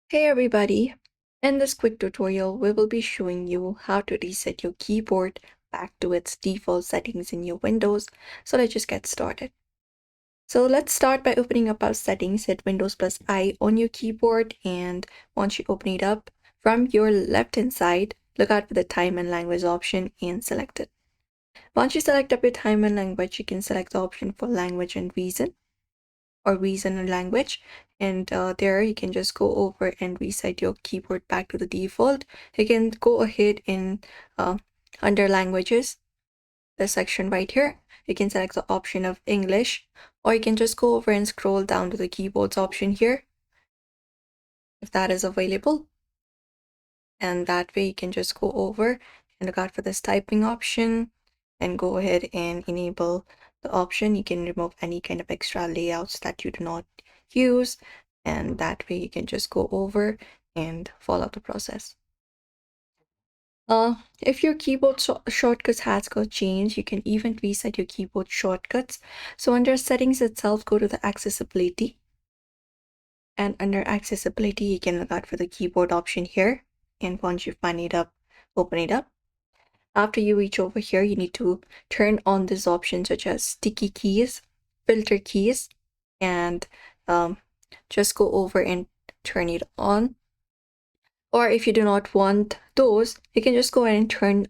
Hey everybody! In this quick tutorial, we will be showing you how to reset your keyboard back to its default settings in your Windows. So let's just get started. So let's start by opening up our settings. Hit Windows plus I on your keyboard, and once you open it up, from your left hand side, look out for the time and language option and select it. Once you select up your time and language, you can select the option for language and reason, or reason and language, and there you can just go over and reset your keyboard back to the default. You can go ahead and under languages, the section right here, you can select the option of English, or you can just go over and scroll down to the keyboards option here if that is available, and that way you can just go over and look out for this typing option and go ahead and enable the option. You can remove any kind of extra layouts that you do not use, and that way you can just go over and follow the process. If your keyboard shortcuts has got changed, you can even reset your keyboard shortcuts. So under settings itself, go to the accessibility, and under accessibility you can look out for the keyboard option here, and once you find it up, open it up. After you reach over here, you need to turn on this option such as sticky keys, filter keys, and just go over and turn it on. Or if you do not want those, you can just go ahead and turn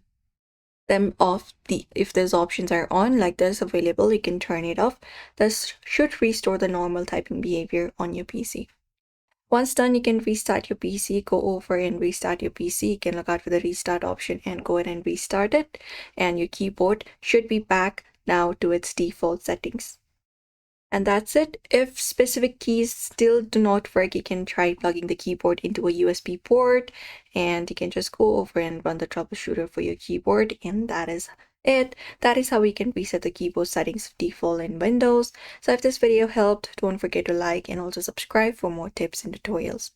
them off. If those options are on, like this available, you can turn it off. This should restore the normal typing behavior on your PC. Once done, you can restart your PC, go over and restart your PC. You can look out for the restart option and go ahead and restart it. And your keyboard should be back now to its default settings. And that's it. If specific keys still do not work, you can try plugging the keyboard into a USB port, and you can just go over and run the troubleshooter for your keyboard, and that is it. That is how we can reset the keyboard settings default in Windows. So if this video helped, don't forget to like and also subscribe for more tips and tutorials.